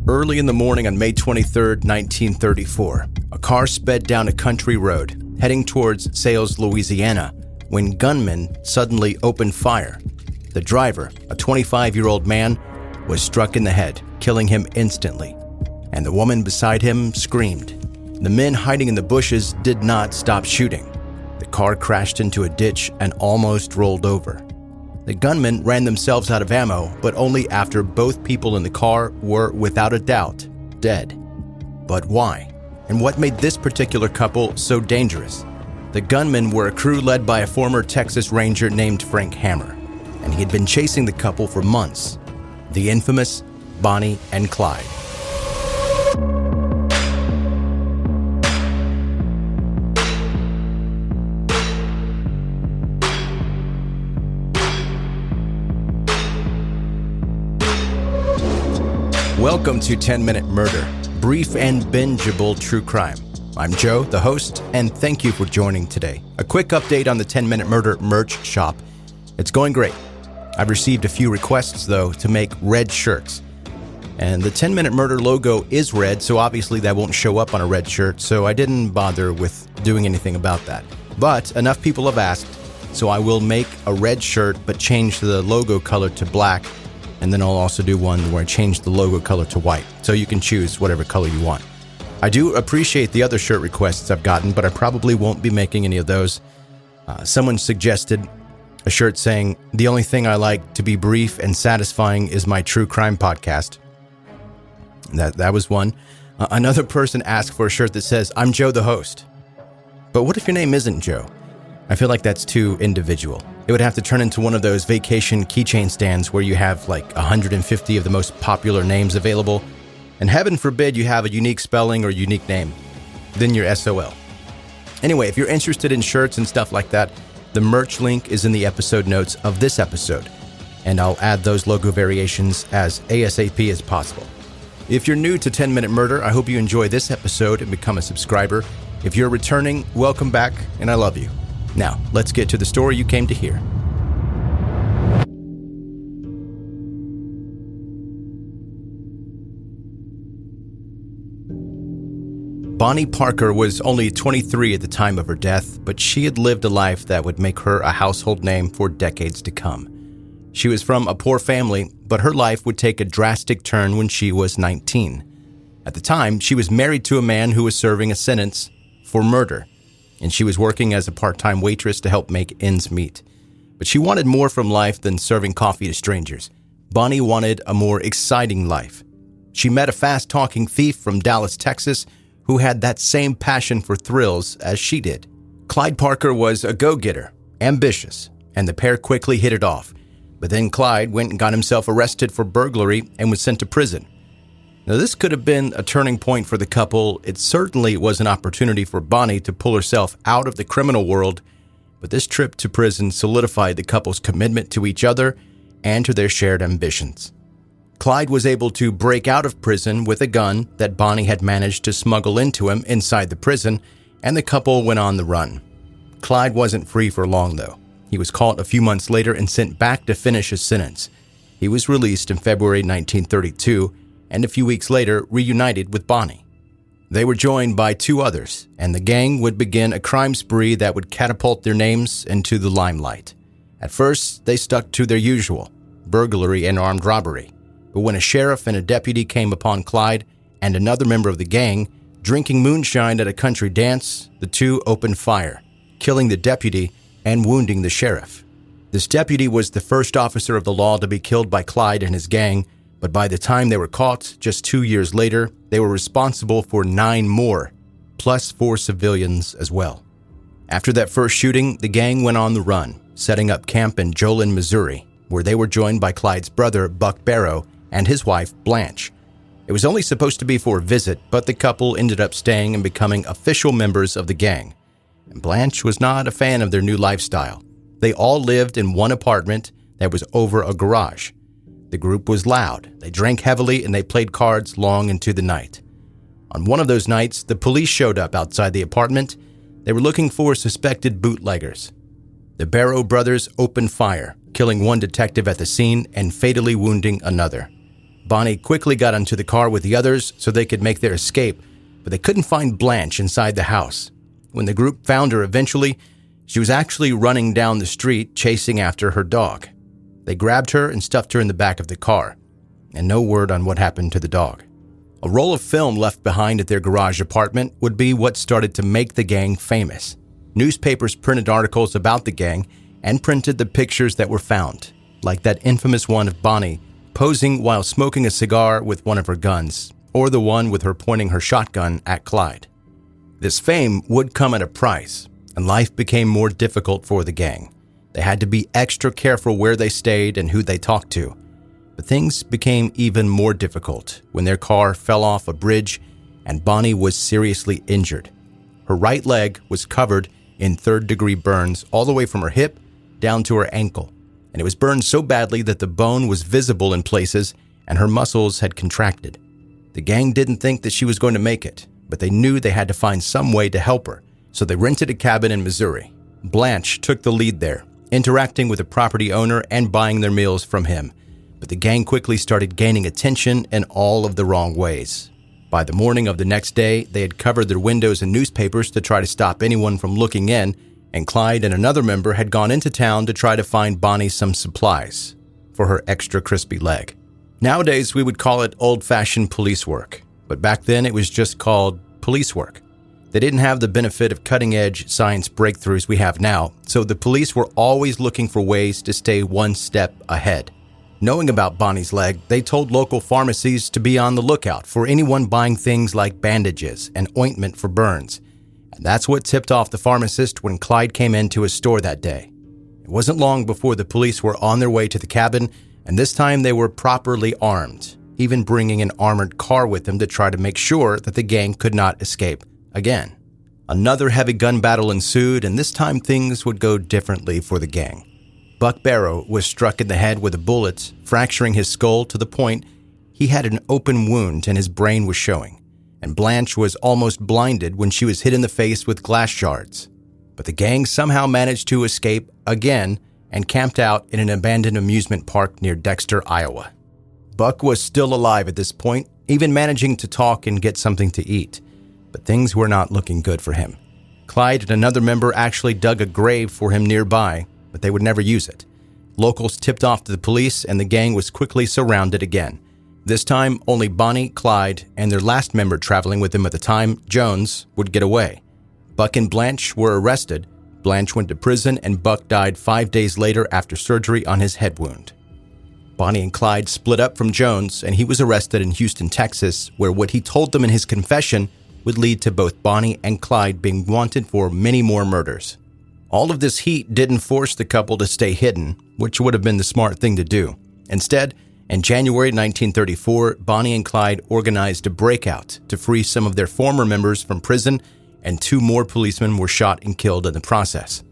Early in the morning on May 23, 1934, a car sped down a country road, heading towards Sales, Louisiana, when gunmen suddenly opened fire. The driver, a 25-year-old man, was struck in the head, killing him instantly, and the woman beside him screamed. The men hiding in the bushes did not stop shooting. The car crashed into a ditch and almost rolled over. The gunmen ran themselves out of ammo, but only after both people in the car were, without a doubt, dead. But why? And what made this particular couple so dangerous? The gunmen were a crew led by a former Texas Ranger named Frank Hammer, and he had been chasing the couple for months. The infamous Bonnie and Clyde. Welcome to 10-Minute Murder, brief and bingeable true crime. I'm Joe, the host, and thank you for joining today. A quick update on the 10-Minute Murder merch shop. It's going great. I've received a few requests, though, to make red shirts. And the 10-Minute Murder logo is red, so obviously that won't show up on a red shirt, so I didn't bother with doing anything about that. But enough people have asked, so I will make a red shirt, but change the logo color to black. And then I'll also do one where I change the logo color to white, so you can choose whatever color you want. I do appreciate the other shirt requests I've gotten, but I probably won't be making any of those. Someone suggested a shirt saying, "The only thing I like to be brief and satisfying is my true crime podcast." That was one. Another person asked for a shirt that says, "I'm Joe the host." But what if your name isn't Joe? I feel like that's too individual. It would have to turn into one of those vacation keychain stands where you have like 150 of the most popular names available, and heaven forbid you have a unique spelling or unique name. Then you're SOL. Anyway, if you're interested in shirts and stuff like that, the merch link is in the episode notes of this episode, and I'll add those logo variations as ASAP as possible. If you're new to 10-Minute Murder, I hope you enjoy this episode and become a subscriber. If you're returning, welcome back, and I love you. Now, let's get to the story you came to hear. Bonnie Parker was only 23 at the time of her death, but she had lived a life that would make her a household name for decades to come. She was from a poor family, but her life would take a drastic turn when she was 19. At the time, she was married to a man who was serving a sentence for murder, and she was working as a part-time waitress to help make ends meet. But she wanted more from life than serving coffee to strangers. Bonnie wanted a more exciting life. She met a fast-talking thief from Dallas, Texas, who had that same passion for thrills as she did. Clyde Parker was a go-getter, ambitious, and the pair quickly hit it off. But then Clyde went and got himself arrested for burglary and was sent to prison. Now, this could have been a turning point for the couple. It certainly was an opportunity for Bonnie to pull herself out of the criminal world, but this trip to prison solidified the couple's commitment to each other and to their shared ambitions. Clyde was able to break out of prison with a gun that Bonnie had managed to smuggle into him inside the prison, and the couple went on the run. Clyde wasn't free for long, though. He was caught a few months later and sent back to finish his sentence. He was released in February 1932, and a few weeks later reunited with Bonnie. They were joined by two others, and the gang would begin a crime spree that would catapult their names into the limelight. At first, they stuck to their usual, burglary and armed robbery. But when a sheriff and a deputy came upon Clyde and another member of the gang drinking moonshine at a country dance, the two opened fire, killing the deputy and wounding the sheriff. This deputy was the first officer of the law to be killed by Clyde and his gang, but by the time they were caught, just 2 years later, they were responsible for 9 more, plus 4 civilians as well. After that first shooting, the gang went on the run, setting up camp in Jolin, Missouri, where they were joined by Clyde's brother, Buck Barrow, and his wife, Blanche. It was only supposed to be for a visit, but the couple ended up staying and becoming official members of the gang. And Blanche was not a fan of their new lifestyle. They all lived in one apartment that was over a garage. The group was loud, they drank heavily, and they played cards long into the night. On one of those nights, the police showed up outside the apartment. They were looking for suspected bootleggers. The Barrow brothers opened fire, killing one detective at the scene and fatally wounding another. Bonnie quickly got into the car with the others so they could make their escape, but they couldn't find Blanche inside the house. When the group found her eventually, she was actually running down the street chasing after her dog. They grabbed her and stuffed her in the back of the car, and no word on what happened to the dog. A roll of film left behind at their garage apartment would be what started to make the gang famous. Newspapers printed articles about the gang and printed the pictures that were found, like that infamous one of Bonnie posing while smoking a cigar with one of her guns, or the one with her pointing her shotgun at Clyde. This fame would come at a price, and life became more difficult for the gang. They had to be extra careful where they stayed and who they talked to. But things became even more difficult when their car fell off a bridge and Bonnie was seriously injured. Her right leg was covered in third-degree burns all the way from her hip down to her ankle, and it was burned so badly that the bone was visible in places and her muscles had contracted. The gang didn't think that she was going to make it, but they knew they had to find some way to help her, so they rented a cabin in Missouri. Blanche took the lead there, interacting with the property owner and buying their meals from him. But the gang quickly started gaining attention in all of the wrong ways. By the morning of the next day, they had covered their windows in newspapers to try to stop anyone from looking in, and Clyde and another member had gone into town to try to find Bonnie some supplies for her extra crispy leg. Nowadays, we would call it old-fashioned police work, but back then it was just called police work. They didn't have the benefit of cutting-edge science breakthroughs we have now, so the police were always looking for ways to stay one step ahead. Knowing about Bonnie's leg, they told local pharmacies to be on the lookout for anyone buying things like bandages and ointment for burns. And that's what tipped off the pharmacist when Clyde came into his store that day. It wasn't long before the police were on their way to the cabin, and this time they were properly armed, even bringing an armored car with them to try to make sure that the gang could not escape again. Another heavy gun battle ensued, and this time things would go differently for the gang. Buck Barrow was struck in the head with a bullet, fracturing his skull to the point he had an open wound and his brain was showing, and Blanche was almost blinded when she was hit in the face with glass shards. But the gang somehow managed to escape again and camped out in an abandoned amusement park near Dexter, Iowa. Buck was still alive at this point, even managing to talk and get something to eat, but things were not looking good for him. Clyde and another member actually dug a grave for him nearby, but they would never use it. Locals tipped off to the police, and the gang was quickly surrounded again. This time, only Bonnie, Clyde, and their last member traveling with them at the time, Jones, would get away. Buck and Blanche were arrested. Blanche went to prison, and Buck died 5 days later after surgery on his head wound. Bonnie and Clyde split up from Jones, and he was arrested in Houston, Texas, where what he told them in his confession would lead to both Bonnie and Clyde being wanted for many more murders. All of this heat didn't force the couple to stay hidden, which would have been the smart thing to do. Instead, in January 1934, Bonnie and Clyde organized a breakout to free some of their former members from prison, and 2 more policemen were shot and killed in the process.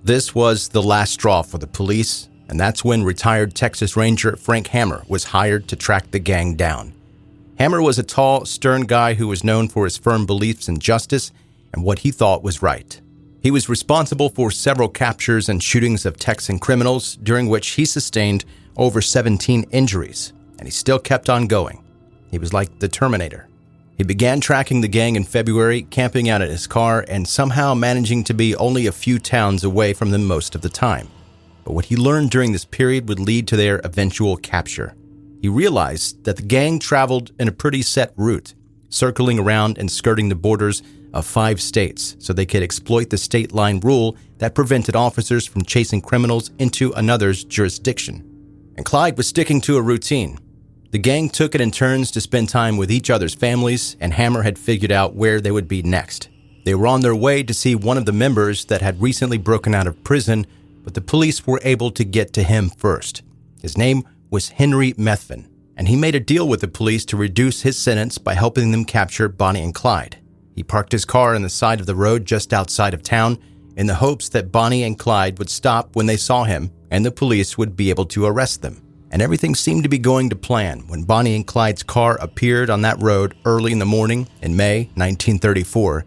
This was the last straw for the police, and that's when retired Texas Ranger Frank Hammer was hired to track the gang down. Hammer was a tall, stern guy who was known for his firm beliefs in justice and what he thought was right. He was responsible for several captures and shootings of Texan criminals, during which he sustained over 17 injuries, and he still kept on going. He was like the Terminator. He began tracking the gang in February, camping out at his car, and somehow managing to be only a few towns away from them most of the time. But what he learned during this period would lead to their eventual capture. He realized that the gang traveled in a pretty set route, circling around and skirting the borders of 5 states so they could exploit the state line rule that prevented officers from chasing criminals into another's jurisdiction. And Clyde was sticking to a routine. The gang took it in turns to spend time with each other's families, and Hammer had figured out where they would be next. They were on their way to see one of the members that had recently broken out of prison, but the police were able to get to him first. His name was Henry Methvin, and he made a deal with the police to reduce his sentence by helping them capture Bonnie and Clyde. He parked his car on the side of the road just outside of town in the hopes that Bonnie and Clyde would stop when they saw him and the police would be able to arrest them. And everything seemed to be going to plan when Bonnie and Clyde's car appeared on that road early in the morning in May 1934.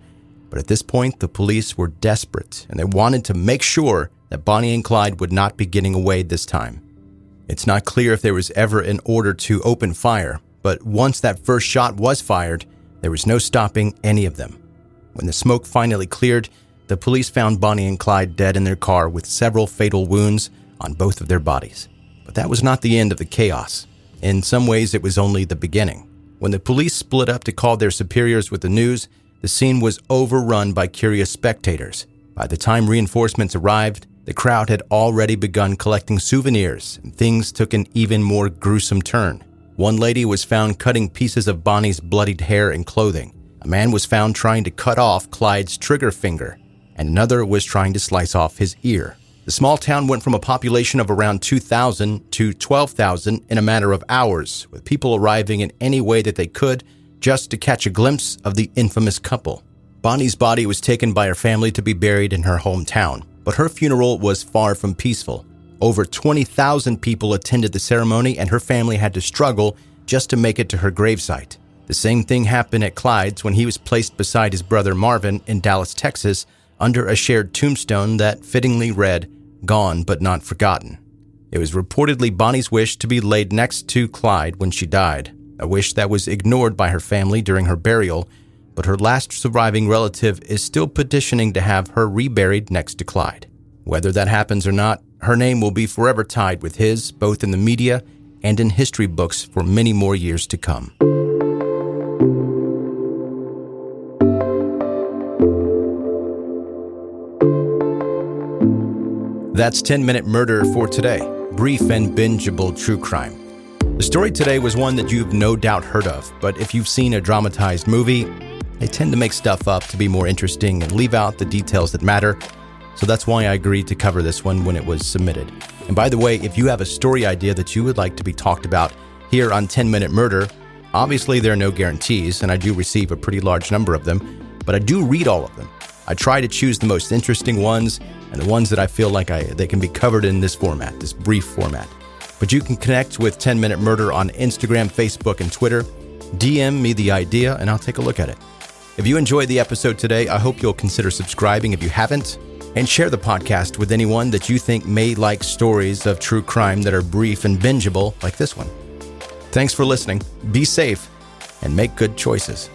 But at this point, the police were desperate and they wanted to make sure that Bonnie and Clyde would not be getting away this time. It's not clear if there was ever an order to open fire, but once that first shot was fired, there was no stopping any of them. When the smoke finally cleared, the police found Bonnie and Clyde dead in their car with several fatal wounds on both of their bodies. But that was not the end of the chaos. In some ways, it was only the beginning. When the police split up to call their superiors with the news, the scene was overrun by curious spectators. By the time reinforcements arrived, the crowd had already begun collecting souvenirs, and things took an even more gruesome turn. One lady was found cutting pieces of Bonnie's bloodied hair and clothing. A man was found trying to cut off Clyde's trigger finger, and another was trying to slice off his ear. The small town went from a population of around 2,000 to 12,000 in a matter of hours, with people arriving in any way that they could just to catch a glimpse of the infamous couple. Bonnie's body was taken by her family to be buried in her hometown, but her funeral was far from peaceful. Over 20,000 people attended the ceremony, and her family had to struggle just to make it to her gravesite. The same thing happened at Clyde's when he was placed beside his brother Marvin in Dallas, Texas, under a shared tombstone that fittingly read, "Gone but not forgotten." It was reportedly Bonnie's wish to be laid next to Clyde when she died, a wish that was ignored by her family during her burial, but her last surviving relative is still petitioning to have her reburied next to Clyde. Whether that happens or not, her name will be forever tied with his, both in the media and in history books for many more years to come. That's 10-Minute Murder for today. Brief and bingeable true crime. The story today was one that you've no doubt heard of, but if you've seen a dramatized movie, they tend to make stuff up to be more interesting and leave out the details that matter. So that's why I agreed to cover this one when it was submitted. And by the way, if you have a story idea that you would like to be talked about here on 10-Minute Murder, obviously there are no guarantees, and I do receive a pretty large number of them, but I do read all of them. I try to choose the most interesting ones and the ones that I feel like they can be covered in this format, this brief format. But you can connect with 10-Minute Murder on Instagram, Facebook, and Twitter. DM me the idea, and I'll take a look at it. If you enjoyed the episode today, I hope you'll consider subscribing if you haven't, and share the podcast with anyone that you think may like stories of true crime that are brief and bingeable like this one. Thanks for listening. Be safe and make good choices.